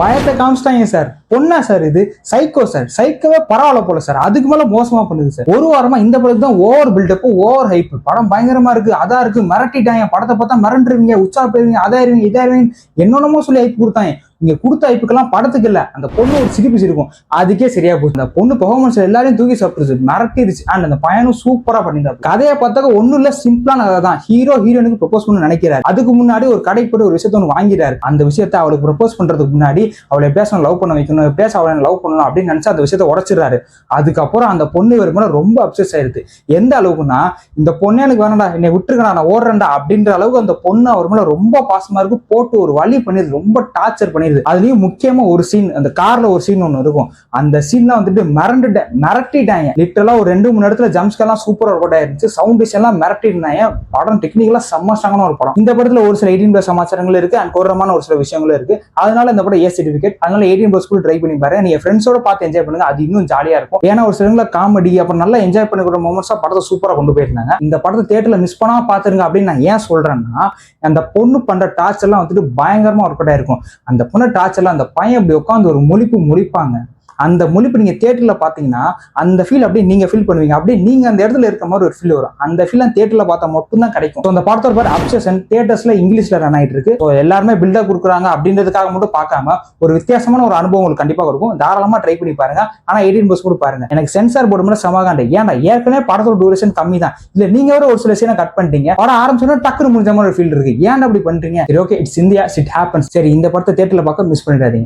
பயத்தை காமிச்சிட்டாங்க சார். பொண்ணா சார் இது? Psycho sir. சைக்கோவே பரவாயில்ல போல சார். அதுக்கு மேல மோசமா பண்ணுது சார். ஒரு வாரமா இந்த படத்துக்கு தான் ஓவர் பில்டப், ஓவர் ஹைப். படம் பயங்கரமா இருக்கு, அதா இருக்கு, மிரட்டிட்டாங்க. படத்தை பார்த்தா மிரண்டுருவீங்க, உற்சாக போயிருவீங்க, அதாயிருவீங்க, இதாயிருவீங்க, என்னென்னமோ சொல்லி ஹைப் கொடுத்தாங்க. இங்க கொடுத்த ஐப்புக்கெல்லாம் படத்துக்கு இல்ல, அந்த பொண்ணு ஒரு சிரிப்பு சிரிக்கும், அதுக்கே சரியா போச்சு. அந்த பொண்ணு பெர்ஃபார்மன்ஸ் எல்லாரையும் தூக்கி சாப்பிட்டுருச்சு, மிரட்டிருச்சு. அண்ட் அந்த பையனும் சூப்பரா பண்ணியிருந்தாரு. கதையை பார்த்தாக்க ஒன்னும் இல்ல, சிம்பிளான கதை தான். ஹீரோ ஹீரோனுக்கு ப்ரொபோஸ் பண்ண நினைக்கிறாரு. அதுக்கு முன்னாடி ஒரு கடைக்கு போய் ஒரு விஷயத்த ஒன்று வாங்கிறாரு. அந்த விஷயத்த அவளுக்கு ப்ரொபோஸ் பண்றதுக்கு முன்னாடி அவளை பேசணும், லவ் பண்ண வைக்கணும், பேச அவளை லவ் பண்ணணும் அப்படின்னு நினைச்சு அந்த விஷயத்த உடைச்சிடறாரு. அதுக்கப்புறம் அந்த பொண்ணு இவர் மேல ரொம்ப அப்செஸ் ஆயிருது. எந்த அளவுக்குன்னா, இந்த பொண்ணு எனக்கு வேணாண்டா, என்னை விட்டுருக்கா, நான் ஓடுறேன்டா அப்படின்ற அளவுக்கு அந்த பொண்ணு அவர் மேல ரொம்ப பாசமா இருக்கு. போட்டு ஒரு வழி பண்ணிடுது, ரொம்ப டார்ச்சர் பண்ணிடுது. அதுலயும் முக்கியமா ஒரு சீன், அந்த கார்ல ஒரு சீன் ஒண்ணு இருக்கும். அந்த சீன்ல வந்துட்டு மிரட்டிட்டாங்க. லிட்டரலா ஒரு 2-3 இடத்துல ஜம்ப்ஸ்கெல்லாம் சூப்பரா ஒர்க் அவுட் ஆயிருச்சு. சவுண்ட் டிசைன் எல்லாம் மிரட்டி இருந்தாங்க. படம் டெக்னிக்கலா செம்ம ஸ்ட்ராங்கான ஒரு படம். இந்த படத்துல ஒரு சில 18+ சமாச்சாரங்கள் இருக்கு அண்ட் கொடூரமான ஒரு சில விஷயங்களும் இருக்கு. அதனால இந்த படம் ஏ சர்டிபிகேட். அதனால 18+ கூட ட்ரை பண்ணி பாருங்க. நீங்க ஃப்ரெண்ட்ஸோட பார்த்து என்ஜாய் பண்ணுங்க, அது இன்னும் ஜாலியா இருக்கும். ஏன்னா ஒரு சிலங்கள காமெடி அப்புறம் நல்லா என்ஜாய் பண்ணக்கூடிய மொமெண்ட்ஸா படத்தை சூப்பரா கொண்டு போயிருந்தாங்க. இந்த படத்தை தியேட்டர்ல மிஸ் பண்ணாம பாத்துருங்க அப்படின்னு நான் ஏன் சொல்றேன்னா, அந்த பொண்ணு பண்ற டார்ச் எல்லாம் வந்துட்டு பயங்கரமா ஒர்க் அவுட் ஆயிருக்கும். அந்த பொண்ணு டார்ச் எல்லாம் அந்த பையன் அப்படி உட்காந்து ஒரு முழிப்பாங்க. அந்த முழிப்பு நீங்க தியேட்டர்ல பாத்தீங்கன்னா அந்த ஃபீல் அப்படியே நீங்க ஃபீல் பண்ணுவீங்க. அப்படியே நீங்க அந்த இடத்துல இருக்க மாதிரி ஒரு ஃபீல் வரும். அந்த ஃபீல் தியேட்டர்ல பார்த்தா மட்டும் தான் கிடைக்கும். அந்த படத்தோட பேர் அப்சஷன். தியேட்டர்ஸ்ல இங்கிலீஷ்ல ரன் ஆயிட்டு இருக்கு. எல்லாருமே பில்டப் கொடுக்குறாங்க அப்படின்றதுக்காக மட்டும் பார்க்காம ஒரு வித்தியாசமான ஒரு அனுபவம் உங்களுக்கு கண்டிப்பா இருக்கும். தாராளமா ட்ரை பண்ணி பாருங்க. ஆனா 18+ கூட பாருங்க. எனக்கு சென்சார் போர்டு மேல சமாகாண்ட. ஏன்டா ஏற்கனவே படத்தோட டியூரேஷன் கம்மி தான், இல்ல நீங்க வேற ஒரு சில சீனை கட் பண்ணிட்டீங்க, படம் ஆரம்பிச்சோன்னா டக்குனு முடிஞ்ச மாதிரி ஒரு ஃபீல் இருக்கு. ஏன்டா அப்படி பண்றீங்க? சரி, okay, it's India, it happens. சரி, இந்த படத்தை தியேட்டர்ல பார்க்க மிஸ் பண்ணிடாதீங்க.